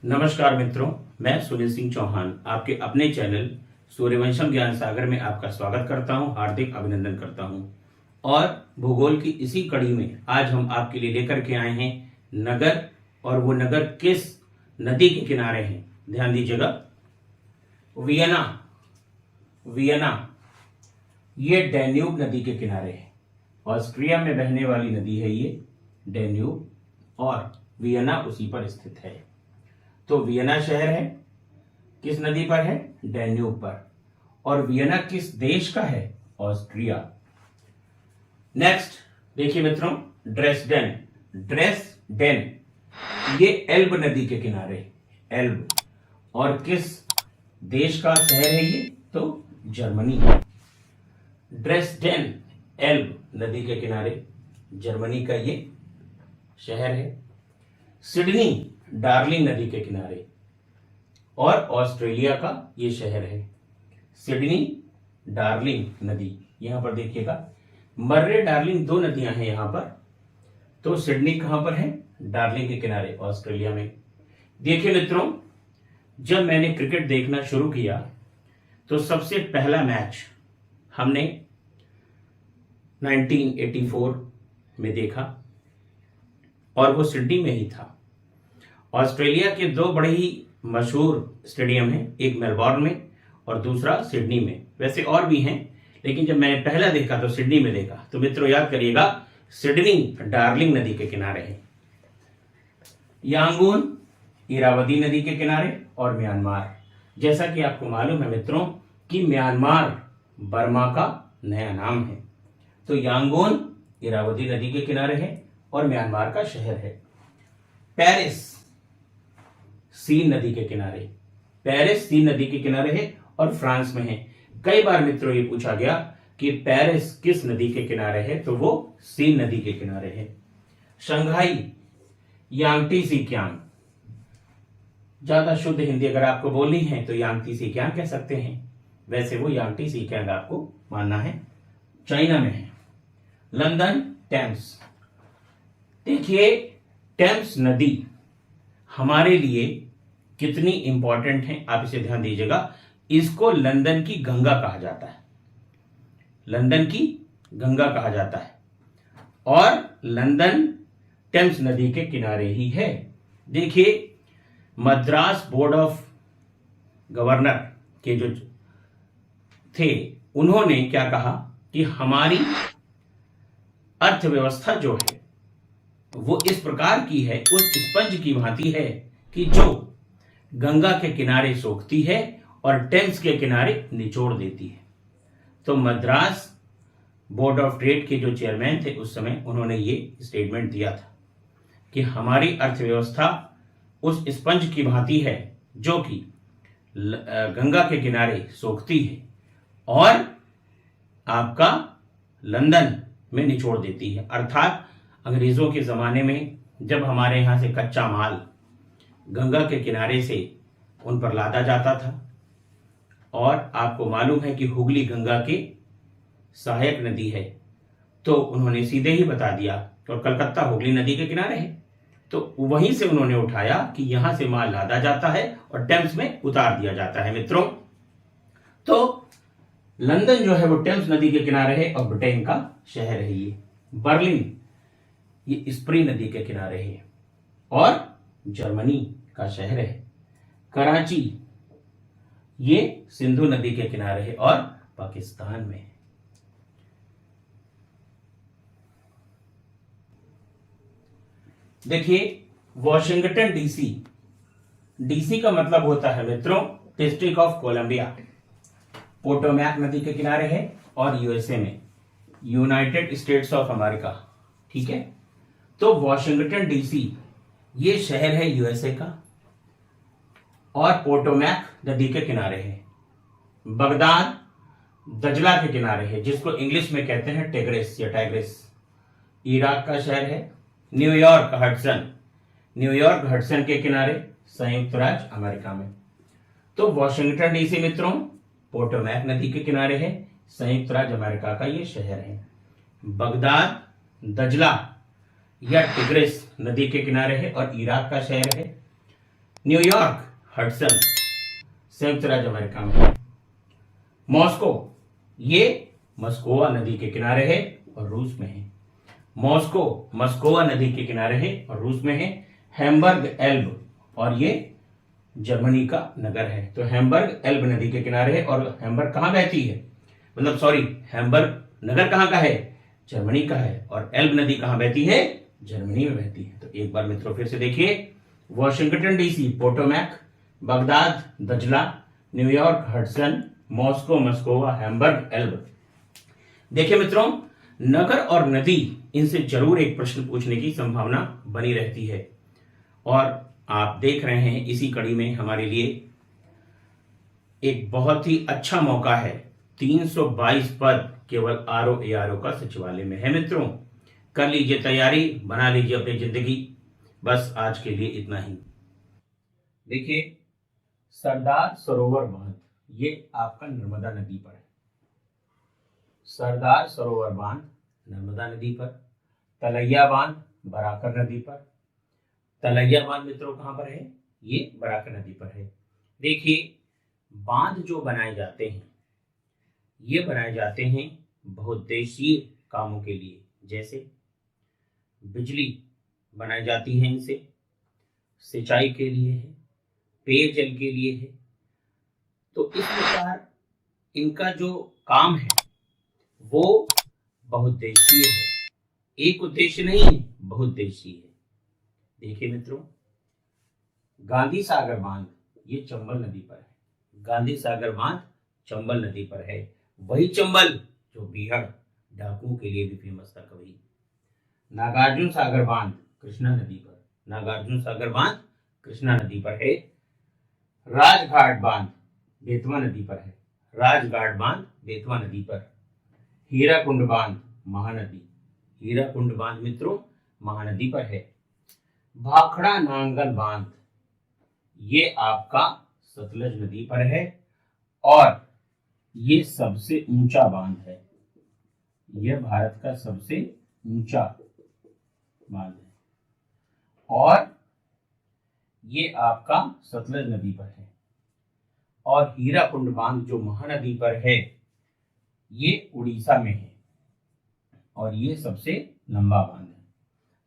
नमस्कार मित्रों, मैं सुनील सिंह चौहान आपके अपने चैनल सूर्यवंशम ज्ञान सागर में आपका स्वागत करता हूं, हार्दिक अभिनंदन करता हूं। और भूगोल की इसी कड़ी में आज हम आपके लिए लेकर के आए हैं नगर, और वो नगर किस नदी के किनारे हैं। ध्यान दीजिएगा, वियना। वियना ये डैन्यूब नदी के किनारे है। ऑस्ट्रिया में बहने वाली नदी है ये डैन्यूब, और वियना उसी पर स्थित है। तो वियना शहर है, किस नदी पर है? डैन्यूब पर। और वियना किस देश का है? ऑस्ट्रिया। नेक्स्ट देखिए मित्रों, ड्रेसडेन। ड्रेसडेन ये एल्ब नदी के किनारे, एल्ब। और किस देश का शहर है ये? तो जर्मनी। ड्रेसडेन एल्ब नदी के किनारे जर्मनी का ये शहर है। सिडनी डार्लिंग नदी के किनारे, और ऑस्ट्रेलिया का ये शहर है। सिडनी डार्लिंग नदी, यहां पर देखिएगा मर्रे डार्लिंग दो नदियां हैं यहां पर। तो सिडनी कहां पर है? डार्लिंग के किनारे, ऑस्ट्रेलिया में। देखिए मित्रों, जब मैंने क्रिकेट देखना शुरू किया तो सबसे पहला मैच हमने 1984 में देखा, और वो सिडनी में ही था। ऑस्ट्रेलिया के दो बड़े ही मशहूर स्टेडियम हैं, एक मेलबॉर्न में और दूसरा सिडनी में। वैसे और भी हैं, लेकिन जब मैंने पहला देखा तो सिडनी में देखा। तो मित्रों याद करिएगा, सिडनी डार्लिंग नदी के किनारे है। यांगून इरावदी नदी के किनारे, और म्यांमार। जैसा कि आपको मालूम है मित्रों कि म्यांमार बर्मा का नया नाम है। तो यांगून इरावदी नदी के किनारे है और म्यांमार का शहर है। पेरिस सीन नदी के किनारे, पेरिस सीन नदी के किनारे है और फ्रांस में है। कई बार मित्रों ये पूछा गया कि पेरिस किस नदी के किनारे है, तो वो सीन नदी के किनारे है। शंघाई यांगटी सीकियांग, ज्यादा शुद्ध हिंदी अगर आपको बोलनी है तो यांगटी सीकियांग कह सकते हैं। वैसे वो यांगटी सीकियांग आपको मानना है, चाइना में है। London Thames. देखिए टेम्स नदी हमारे लिए कितनी इंपॉर्टेंट है, आप इसे ध्यान दीजिएगा। इसको लंदन की गंगा कहा जाता है, लंदन की गंगा कहा जाता है। और लंदन टेम्स नदी के किनारे ही है। देखिए मद्रास बोर्ड ऑफ गवर्नर के जो थे, उन्होंने क्या कहा कि हमारी अर्थव्यवस्था जो है वो इस प्रकार की है, उस स्पंज की भांति है कि जो गंगा के किनारे सोखती है और टेम्स के किनारे निचोड़ देती है। तो मद्रास बोर्ड ऑफ ट्रेड के जो चेयरमैन थे उस समय, उन्होंने ये स्टेटमेंट दिया था कि हमारी अर्थव्यवस्था उस स्पंज की भांति है जो कि गंगा के किनारे सोखती है और आपका लंदन में निचोड़ देती है। अर्थात अंग्रेजों के जमाने में जब हमारे यहां से कच्चा माल गंगा के किनारे से उन पर लादा जाता था, और आपको मालूम है कि हुगली गंगा के सहायक नदी है, तो उन्होंने सीधे ही बता दिया, और कलकत्ता हुगली नदी के किनारे है, तो वहीं से उन्होंने उठाया कि यहां से माल लादा जाता है और टेम्स में उतार दिया जाता है मित्रों। तो लंदन जो है वो टेम्स नदी के किनारे है और ब्रिटेन का शहर है ये। बर्लिन ये स्प्री नदी के किनारे है और जर्मनी का शहर है। कराची ये सिंधु नदी के किनारे है और पाकिस्तान में है। देखिए वॉशिंगटन डीसी, डीसी का मतलब होता है मित्रों डिस्ट्रिक्ट ऑफ कोलंबिया, पोटोमैक नदी के किनारे है और यूएसए में, यूनाइटेड स्टेट्स ऑफ अमेरिका। ठीक है, तो वॉशिंगटन डीसी ये शहर है यूएसए का और पोटोमैक नदी के किनारे है। बगदाद दजला के किनारे है, जिसको इंग्लिश में कहते हैं टिग्रिस या टाइग्रिस, इराक का शहर है। न्यूयॉर्क हडसन, न्यूयॉर्क हडसन के किनारे, संयुक्त राज्य अमेरिका में। तो वॉशिंगटन डीसी मित्रों पोटोमैक नदी के किनारे है, संयुक्त राज्य अमेरिका का ये शहर है। बगदाद दजला या टिग्रिस नदी के किनारे है और इराक का शहर है। न्यूयॉर्क हडसन संयुक्त राज्य अमेरिका में है। मॉस्को ये मस्कोवा नदी के किनारे है और रूस में है। मॉस्को मस्कोवा नदी के किनारे है और रूस में है। हैम्बर्ग एल्ब और ये जर्मनी का नगर है। तो हैम्बर्ग एल्ब नदी के किनारे है और हैम्बर्ग कहां बहती है, मतलब सॉरी, हैम्बर्ग नगर कहां का है, जर्मनी का है, और एल्ब नदी कहां बहती है, जर्मनी में बहती है। तो एक बार मित्रों फिर से देखिए, वॉशिंगटन डीसी पोटोमैक, बगदाद दजला, New York Hudson, Moscow Moskva, Hamburg Elbe. देखिए मित्रों, नगर और नदी, इनसे जरूर एक प्रश्न पूछने की संभावना बनी रहती है। और आप देख रहे हैं इसी कड़ी में हमारे लिए एक बहुत ही अच्छा मौका है। 322 पद केवल आरओ एआरओ का सचिवालय में है। मित्रों कर लीजिए तैयारी, बना लीजिए अपनी जिंदगी। बस आज के लिए इतना ही। देखिए, सरदार सरोवर बांध ये आपका नर्मदा नदी पर है। सरदार सरोवर बांध नर्मदा नदी पर। तलैया बांध बराकर नदी पर। तलैया बांध मित्रों कहां पर है, ये बराकर नदी पर है। देखिए, बांध जो बनाए जाते हैं ये बनाए जाते हैं बहुउद्देशीय कामों के लिए, जैसे बिजली बनाई जाती है इनसे, सिंचाई के लिए है, पेयजल के लिए है। तो इस प्रकार इनका जो काम है वो बहुउद्देशीय है, एक उद्देश्य नहीं है, बहुउद्देशीय है। देखिए मित्रों, गांधी सागर बांध ये चंबल नदी पर है। गांधी सागर बांध चंबल नदी पर है। वही चंबल जो बीहड़ डाकुओं के लिए भी फेमस था कभी। नागार्जुन सागर बांध कृष्णा नदी पर। नागार्जुन सागर बांध कृष्णा नदी पर है। राजघाट बांध बेतवा नदी पर है। राजघाट बांध बेतवा नदी पर। हीराकुंड बांध महानदी। हीराकुंड बांध मित्रों महानदी पर है। भाखड़ा नांगल बांध ये आपका सतलज नदी पर है और ये सबसे ऊंचा बांध है। यह भारत का सबसे ऊंचा बांध है और ये आपका सतलज नदी पर है। और हीराकुंड बांध जो महानदी पर है ये उड़ीसा में है और ये सबसे लंबा बांध है।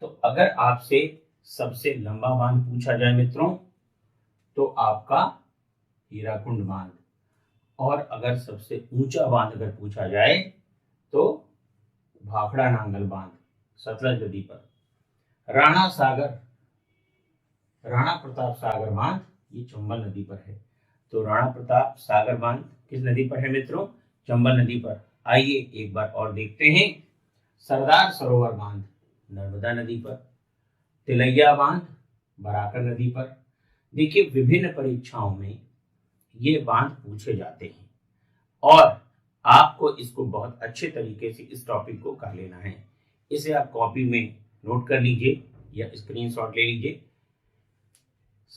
तो अगर आपसे सबसे लंबा बांध पूछा जाए मित्रों तो आपका हीराकुंड बांध, और अगर सबसे ऊंचा बांध अगर पूछा जाए तो भाखड़ा नांगल बांध सतलज नदी पर। राणा प्रताप सागर बांध ये चंबल नदी पर है। तो राणा प्रताप सागर बांध किस नदी पर है मित्रों, चंबल नदी पर। आइए एक बार और देखते हैं। सरदार सरोवर बांध नर्मदा नदी पर। तिलैया बांध बराकर नदी पर। देखिए, विभिन्न परीक्षाओं में ये बांध पूछे जाते हैं और आपको इसको बहुत अच्छे तरीके से इस टॉपिक को कर लेना है। इसे आप कॉपी में नोट कर लीजिए या स्क्रीनशॉट ले लीजिए।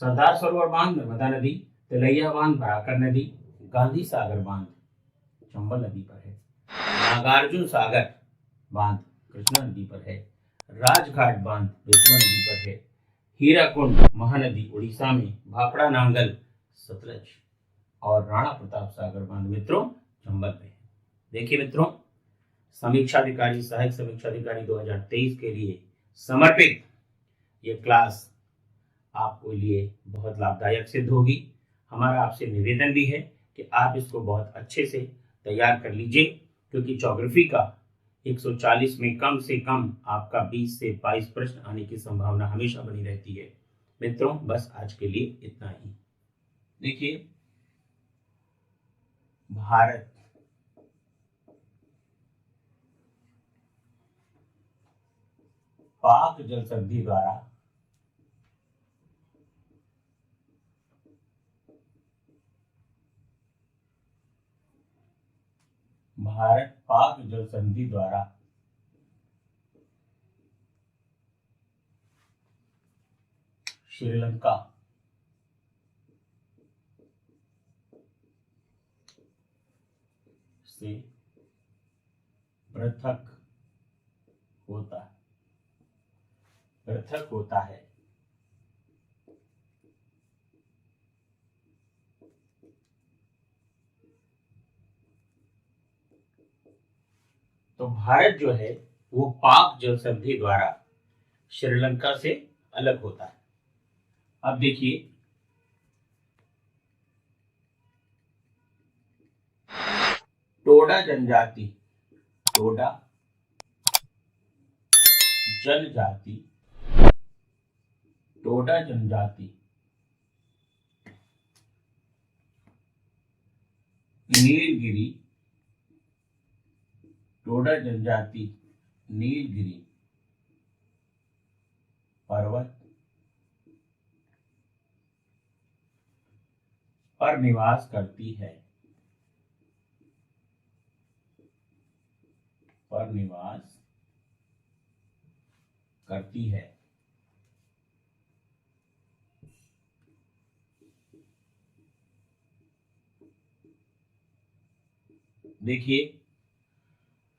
सरदार सरोवर बांध नर्मदा नदी, तिलैया बांध बराकर नदी, गांधी सागर बांध चंबल नदी पर है, नागार्जुन सागर बांध कृष्णा नदी पर है, राजघाट बांध बेतवा नदी पर है, हीराकुंड महानदी उड़ीसा में, भाखड़ा नांगल सतलज और राणा प्रताप सागर बांध मित्रों चंबल में है। देखिए मित्रों, समीक्षाधिकारी सहायक समीक्षाधिकारी 2023 के लिए समर्पित ये क्लास आपको लिए बहुत लाभदायक सिद्ध होगी। हमारा आपसे निवेदन भी है कि आप इसको बहुत अच्छे से तैयार कर लीजिए, क्योंकि ज्योग्राफी का 140 में कम से कम आपका 20 से 22 प्रश्न आने की संभावना हमेशा बनी रहती है। मित्रों बस आज के लिए इतना ही। देखिए, भारत पाक जल संधि द्वारा श्रीलंका से पृथक होता है तो भारत जो है वो पाक जल संधि द्वारा श्रीलंका से अलग होता है। अब देखिए, टोडा जनजाति, टोडा जनजाति, टोडा जनजाति नीलगिरी, टोडा जनजाति नीलगिरी पर्वत पर निवास करती है, पर निवास करती है। देखिए,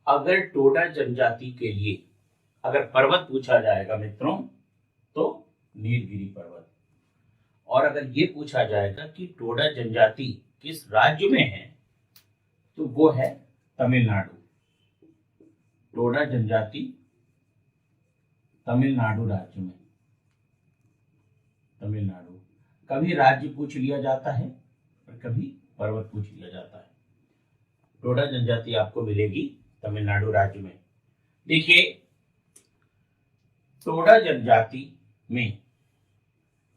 अगर टोडा जनजाति के लिए अगर पर्वत पूछा जाएगा मित्रों तो नीलगिरी पर्वत, और अगर ये पूछा जाएगा कि टोडा जनजाति किस राज्य में है तो वो है तमिलनाडु। टोडा जनजाति तमिलनाडु राज्य में, तमिलनाडु। कभी राज्य पूछ लिया जाता है और कभी पर्वत पूछ लिया जाता है। टोडा जनजाति आपको मिलेगी तमिलनाडु राज्य में। देखिए, टोडा जनजाति में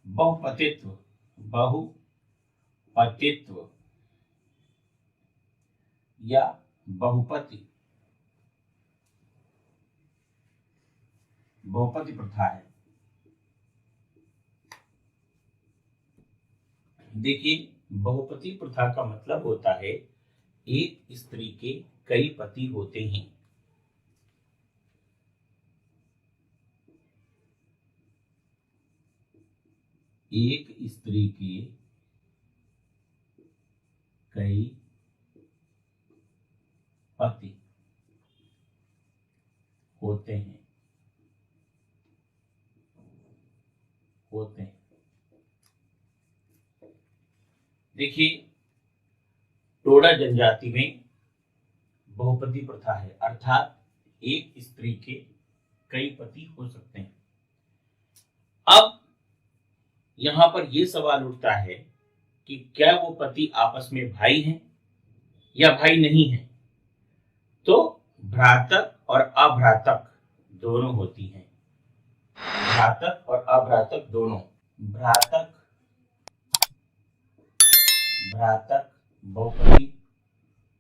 बहुपतित्व, बहुपतित्व या बहुपति, बहुपति प्रथा है। देखिए, बहुपति प्रथा का मतलब होता है एक स्त्री के कई पति होते हैं। एक स्त्री के कई पति होते हैं, होते हैं। देखिए, टोडा जनजाति में बहुपति प्रथा है, अर्थात एक स्त्री के कई पति हो सकते हैं। अब यहां पर यह सवाल उठता है कि क्या वो पति आपस में भाई हैं या भाई नहीं है। तो भ्रातक और अभ्रातक दोनों होती हैं, भ्रातक और अभ्रातक दोनों। भ्रातक, भ्रातक बहुपति,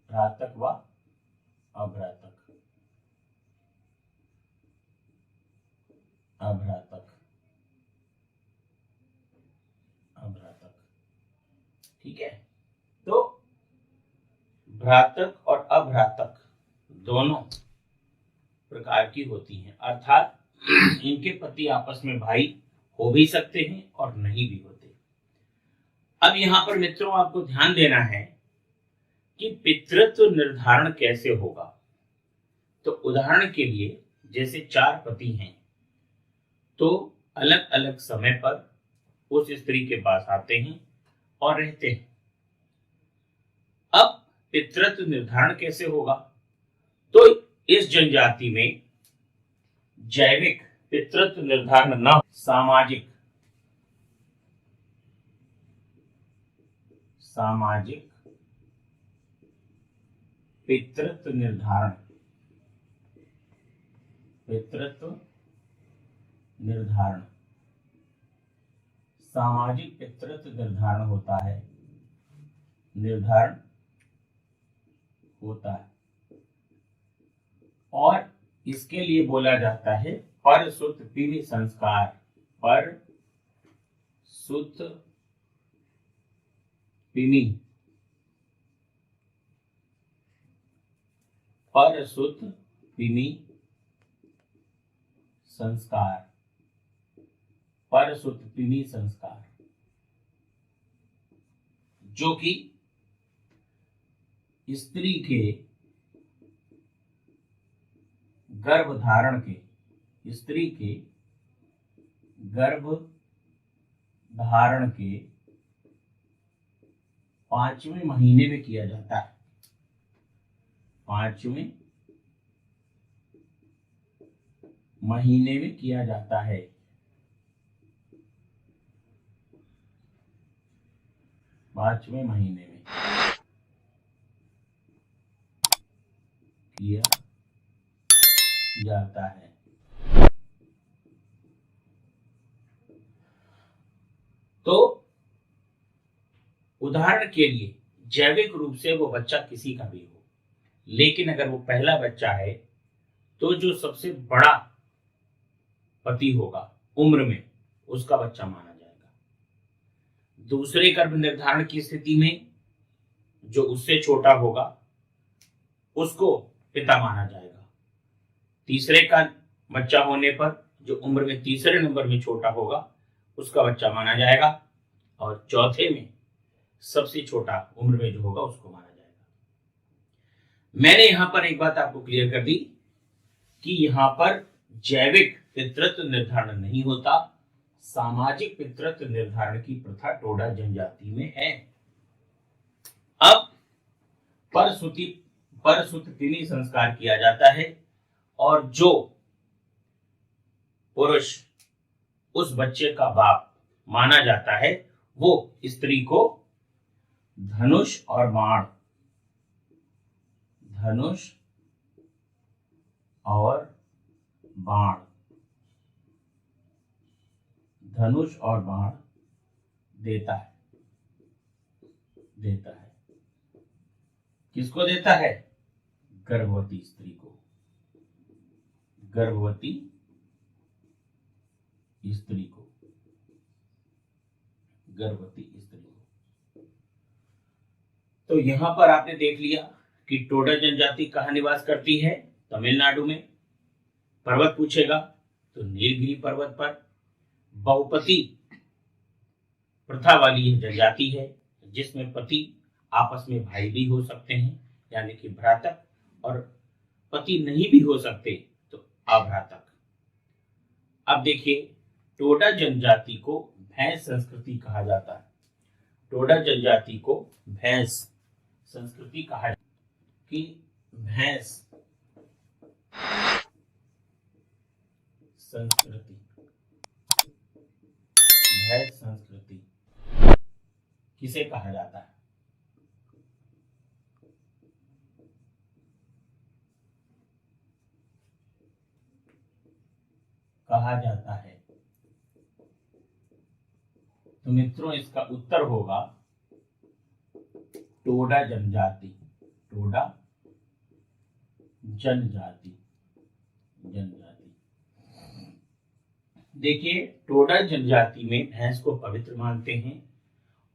भ्रातक व अभ्रातक, अभ्रातक, अभ्रातक। ठीक है, तो भ्रातक और अभ्रातक दोनों प्रकार की होती हैं, अर्थात इनके पति आपस में भाई हो भी सकते हैं और नहीं भी होते। अब यहां पर मित्रों आपको ध्यान देना है कि पितृत्व निर्धारण कैसे होगा। तो उदाहरण के लिए जैसे 4 पति हैं तो अलग अलग समय पर उस स्त्री के पास आते हैं और रहते हैं। अब पितृत्व निर्धारण कैसे होगा। तो इस जनजाति में जैविक पितृत्व निर्धारण न, सामाजिक, सामाजिक पितृत्व निर्धारण, पितृत्व निर्धारण, सामाजिक पितृत्व निर्धारण होता है, निर्धारण होता है। और इसके लिए बोला जाता है परसुत पिमी संस्कार, परसुत पिमी, परसुत पिमी संस्कार, परसुत पिमी संस्कार, जो कि स्त्री के गर्भ धारण के, स्त्री के गर्भ धारण के 5वें महीने में किया जाता है। 5वें महीने में किया जाता है। 5वें महीने में किया जाता है। तो उदाहरण के लिए जैविक रूप से वो बच्चा किसी का भी हो, लेकिन अगर वो पहला बच्चा है तो जो सबसे बड़ा पति होगा उम्र में, उसका बच्चा माना जाएगा। दूसरे गर्भ निर्धारण की स्थिति में जो उससे छोटा होगा उसको पिता माना जाएगा। तीसरे का बच्चा होने पर जो उम्र में तीसरे नंबर में छोटा होगा उसका बच्चा माना जाएगा, और चौथे में सबसे छोटा उम्र में जो होगा उसको माना जाएगा। मैंने यहां पर एक बात आपको क्लियर कर दी कि यहां पर जैविक पितृत्व निर्धारण नहीं होता, सामाजिक पितृत्व निर्धारण की प्रथा टोडा जनजाति में है। अब परसुत्तिनी संस्कार किया जाता है, और जो पुरुष उस बच्चे का बाप माना जाता है वो स्त्री को धनुष और बाण देता है। किसको देता है? गर्भवती स्त्री को। तो यहां पर आपने देख लिया कि टोडा जनजाति कहां निवास करती है? तमिलनाडु में। पर्वत पूछेगा तो नीलगिरी पर्वत पर। बहुपति प्रथा वाली यह जनजाति है जिसमें पति आपस में भाई भी हो सकते हैं, यानी कि भ्रातक, और पति नहीं भी हो सकते तो अभ्रातक। अब देखिए, टोडा जनजाति को भैंस संस्कृति कहा जाता है। टोडा जनजाति को भैंस संस्कृति कहा जाता है कि भैंस संस्कृति किसे कहा जाता है? तो मित्रों, इसका उत्तर होगा टोडा जनजाति। देखिए, टोडा जनजाति में भैंस को पवित्र मानते हैं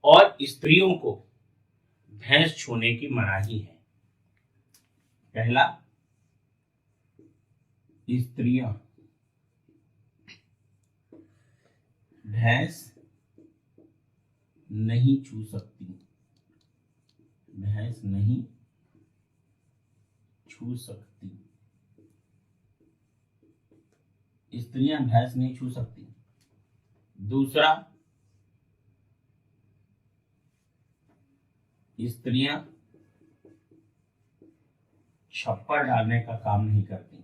और स्त्रियों को भैंस छूने की मनाही है। पहला, स्त्रियां भैंस नहीं छू सकती। स्त्रियां भैंस नहीं छू सकती। दूसरा, स्त्रियां छप्पर डालने का काम नहीं करती।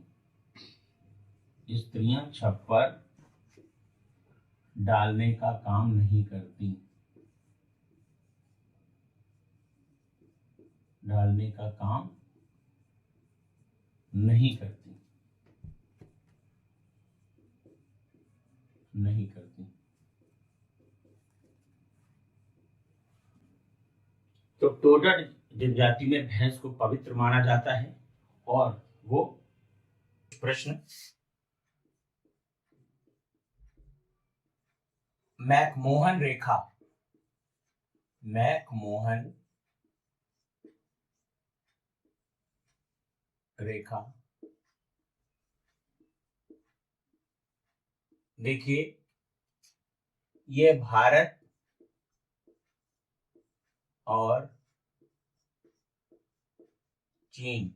तो टोडा जनजाति में भैंस को पवित्र माना जाता है। और वो प्रश्न, मैकमोहन रेखा देखिए, ये भारत और चीन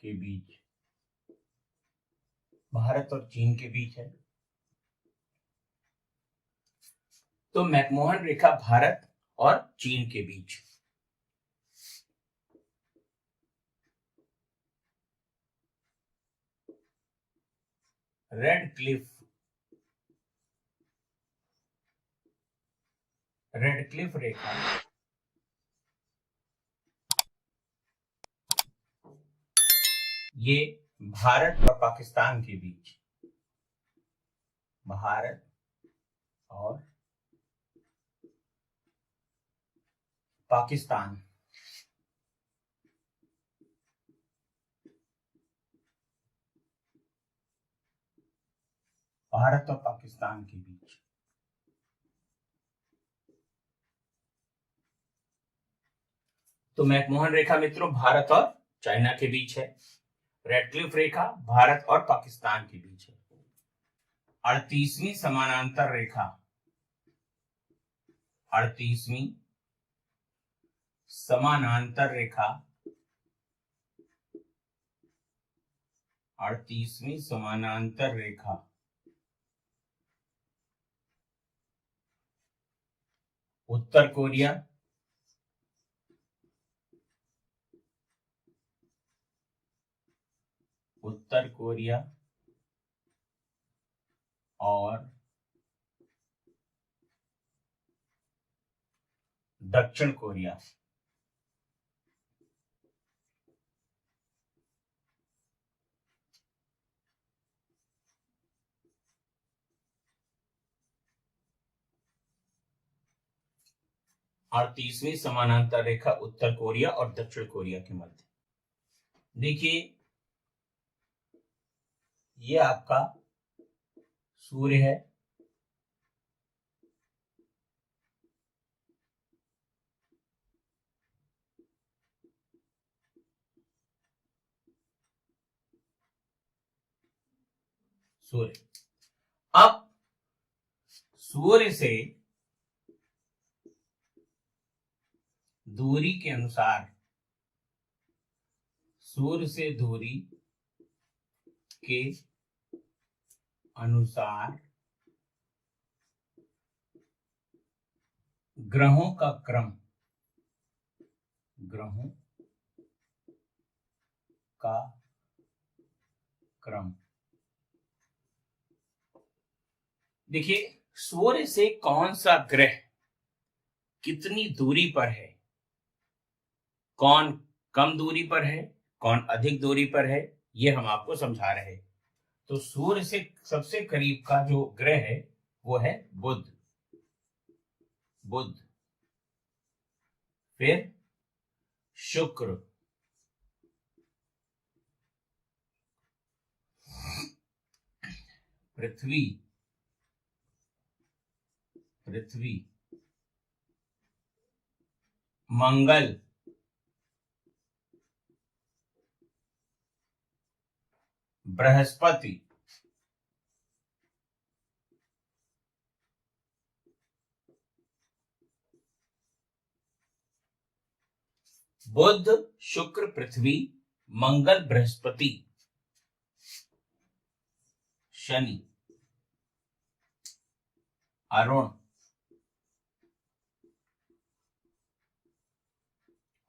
के बीच है। तो मैकमोहन रेखा भारत और चीन के बीच। रेड क्लिफ रेखा ये भारत और पाकिस्तान के बीच, भारत और पाकिस्तान, भारत और पाकिस्तान के बीच। तो मैकमोहन रेखा मित्रों भारत और चाइना के बीच है। रेड क्लिफ रेखा भारत और पाकिस्तान के बीच है। 38वीं समानांतर रेखा, 38वीं समानांतर रेखा, 38वीं समानांतर रेखा उत्तर कोरिया, उत्तर कोरिया और दक्षिण कोरिया। और 30वीं समानांतर रेखा उत्तर कोरिया और दक्षिण कोरिया के मध्य। देखिए ये आपका सूर्य है, सूर्य। अब सूर्य से दूरी के अनुसार, सूर्य से दूरी के अनुसार ग्रहों का क्रम, ग्रहों का क्रम। देखिए सूर्य से कौन सा ग्रह कितनी दूरी पर है, कौन कम दूरी पर है, कौन अधिक दूरी पर है, ये हम आपको समझा रहे हैं। तो सूर्य से सबसे करीब का जो ग्रह है वो है बुध, बुध, फिर शुक्र, पृथ्वी, पृथ्वी, मंगल, बृहस्पति, बुध, शुक्र, पृथ्वी, मंगल, बृहस्पति, शनि, अरुण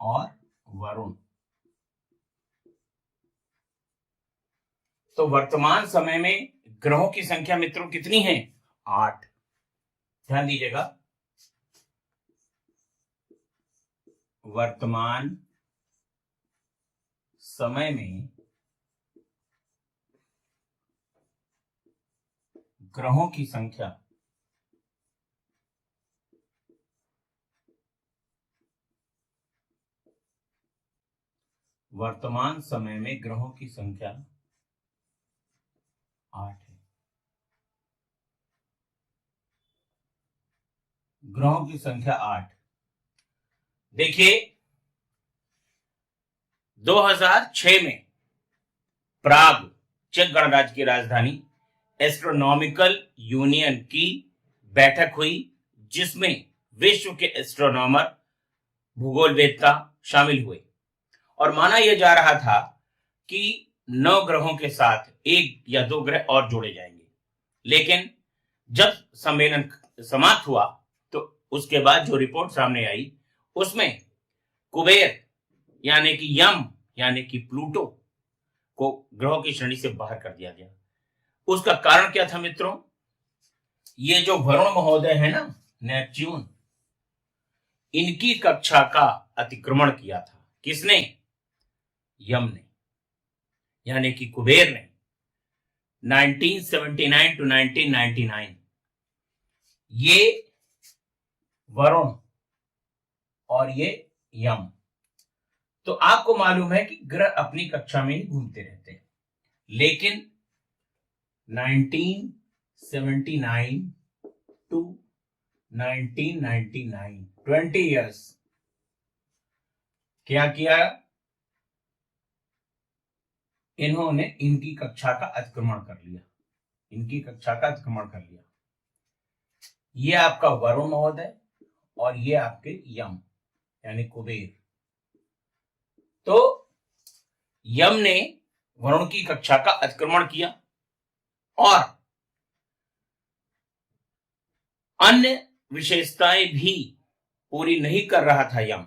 और वरुण। तो वर्तमान समय में ग्रहों की संख्या मित्रों कितनी है? 8। ध्यान दीजिएगा, वर्तमान समय में ग्रहों की संख्या वर्तमान समय में ग्रहों की संख्या 8 है। ग्रहों की संख्या 8। देखिए 2006 में प्राग, चेक गणराज्य की राजधानी, एस्ट्रोनॉमिकल यूनियन की बैठक हुई जिसमें विश्व के एस्ट्रोनॉमर, भूगोलवेत्ता शामिल हुए और माना यह जा रहा था कि 9 ग्रहों के साथ 1 या 2 ग्रह और जोड़े जाएंगे। लेकिन जब सम्मेलन समाप्त हुआ तो उसके बाद जो रिपोर्ट सामने आई उसमें कुबेर यानी कि यम यानी कि प्लूटो को ग्रहों की श्रेणी से बाहर कर दिया गया। उसका कारण क्या था मित्रों? ये जो वरुण महोदय है ना, नेपच्यून, इनकी कक्षा का अतिक्रमण किया था। किसने? यम ने, यानी कि कुबेर ने। 1979 टू 1999 ये वरुण और ये यम। तो आपको मालूम है कि ग्रह अपनी कक्षा में ही घूमते रहते हैं, लेकिन 1979 टू 1999 20 इयर्स क्या किया? इन्होंने इनकी कक्षा का अतिक्रमण कर लिया, इनकी कक्षा का अतिक्रमण कर लिया। ये आपका वरुण महोदय और ये आपके यम यानी कुबेर। तो यम ने वरुण की कक्षा का अतिक्रमण किया और अन्य विशेषताएं भी पूरी नहीं कर रहा था यम,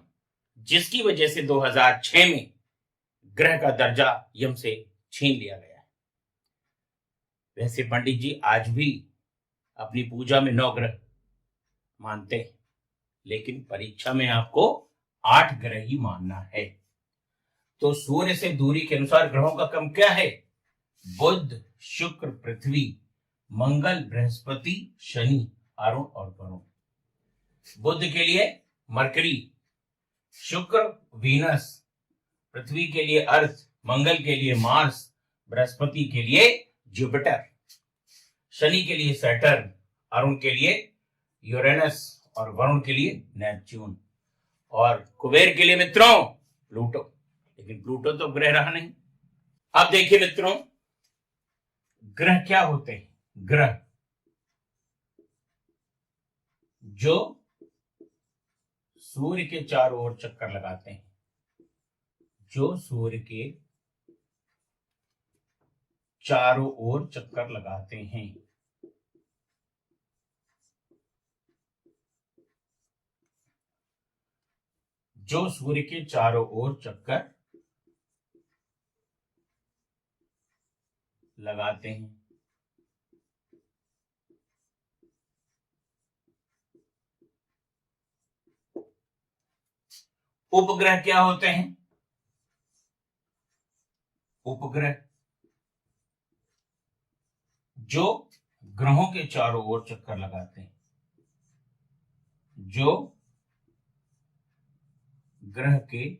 जिसकी वजह से 2006 में ग्रह का दर्जा यम से छीन लिया गया है। वैसे पंडित जी आज भी अपनी पूजा में 9 ग्रह मानते हैं, लेकिन परीक्षा में आपको 8 ग्रह ही मानना है। तो सूर्य से दूरी के अनुसार ग्रहों का क्रम क्या है? बुध, शुक्र, पृथ्वी, मंगल, बृहस्पति, शनि, अरुण और वरुण। बुध के लिए मरकरी, शुक्र वीनस, पृथ्वी के लिए अर्थ, मंगल के लिए मार्स, बृहस्पति के लिए जुपिटर, शनि के लिए सैटर्न, अरुण के लिए यूरेनस और वरुण के लिए नेपच्यून, और कुबेर के लिए मित्रों प्लूटो। लेकिन प्लूटो तो ग्रह रहा नहीं। अब देखिए मित्रों, ग्रह क्या होते हैं? ग्रह जो सूर्य के चारों ओर चक्कर लगाते हैं, जो सूर्य के चारों ओर चक्कर लगाते हैं। जो सूर्य के चारों ओर चक्कर लगाते हैं। उपग्रह क्या होते हैं? उपग्रह जो ग्रहों के चारों ओर चक्कर लगाते हैं, जो ग्रह के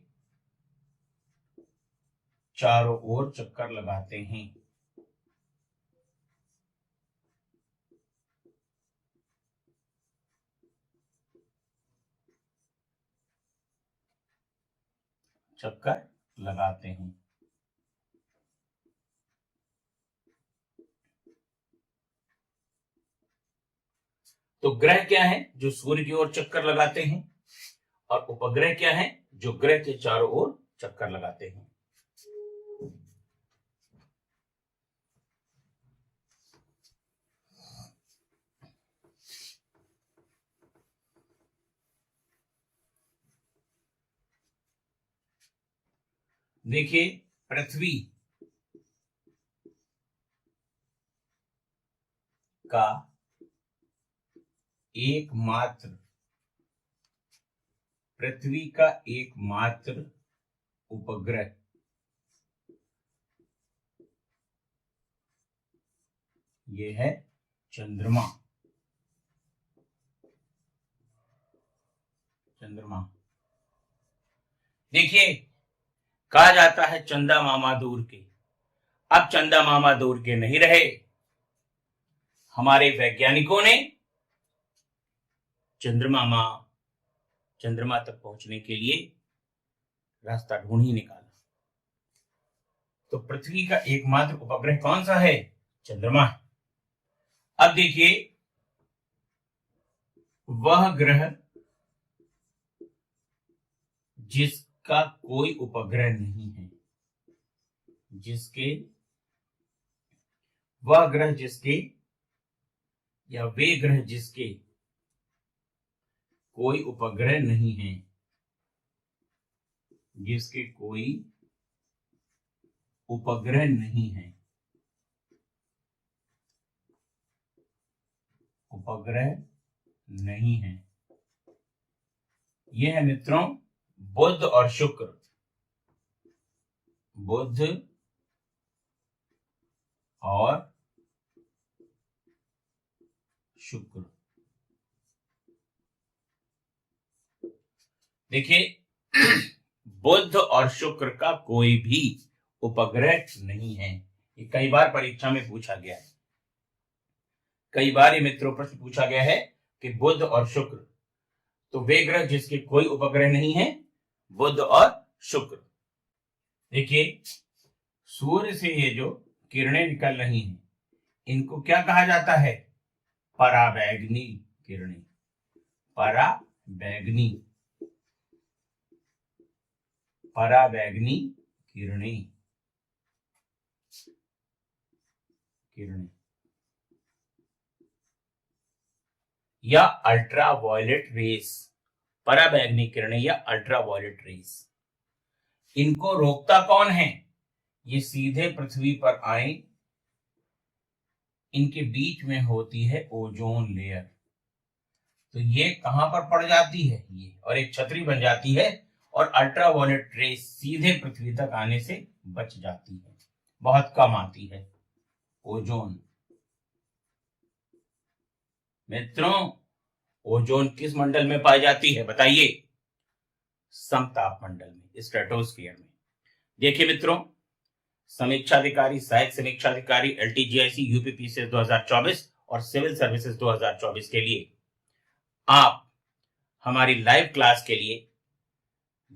चारों ओर चक्कर लगाते हैं। चक्कर लगाते हैं। तो ग्रह क्या है? जो सूर्य की ओर चक्कर लगाते हैं। और उपग्रह क्या है? जो ग्रह के चारों ओर चक्कर लगाते हैं। देखिए, पृथ्वी का एकमात्र उपग्रह ये है चंद्रमा। चंद्रमा देखिए, कहा जाता है चंदा मामा दूर के। अब चंदा मामा दूर के नहीं रहे। हमारे वैज्ञानिकों ने चंद्रमा तक पहुंचने के लिए रास्ता ढूंढ ही निकाला। तो पृथ्वी का एकमात्र उपग्रह कौन सा है? चंद्रमा। अब देखिए, वह ग्रह जिसका कोई उपग्रह नहीं है, वह ग्रह जिसके या वे ग्रह जिसके कोई उपग्रह नहीं है, जिसके कोई उपग्रह नहीं है, उपग्रह नहीं है, यह है मित्रों बुध और शुक्र। बुध और शुक्र। देखिए बुध और शुक्र का कोई भी उपग्रह नहीं है। ये कई बार परीक्षा में पूछा गया है, कई बार ये मित्रों प्रश्न पूछा गया है कि बुध और शुक्र, तो वे ग्रह जिसके कोई उपग्रह नहीं है बुध और शुक्र। देखिए सूर्य से ये जो किरणें निकल रही हैं इनको क्या कहा जाता है? पराबैंगनी किरणें। पराबैंगनी, पराबैंगनी किरणें, किरणें या अल्ट्रावायलेट रेस। पराबैंगनी किरणें या अल्ट्रावायलेट रेस, इनको रोकता कौन है? ये सीधे पृथ्वी पर आए, इनके बीच में होती है ओजोन लेयर, तो ये कहां पर पड़ जाती है? ये, और एक छतरी बन जाती है और अल्ट्रावायलेट रेस सीधे पृथ्वी तक आने से बच जाती है, बहुत कम आती है ओजोन। मित्रों ओजोन किस मंडल में पाई जाती है बताइए? समताप मंडल में, स्ट्रेटोस्फीयर में। देखिए मित्रों समीक्षाधिकारी, सहायक समीक्षाधिकारी, एलटीजीआईसी, यूपीपीसीएस 2024 और सिविल सर्विसेज 2024 के लिए आप हमारी लाइव क्लास के लिए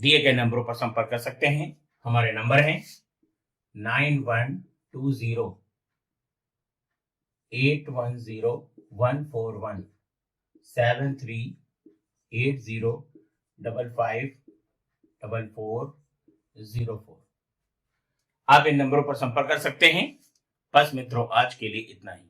दिए गए नंबरों पर संपर्क कर सकते हैं। हमारे नंबर हैं 9120 810 141 7380 554404। आप इन नंबरों पर संपर्क कर सकते हैं। बस मित्रों आज के लिए इतना ही।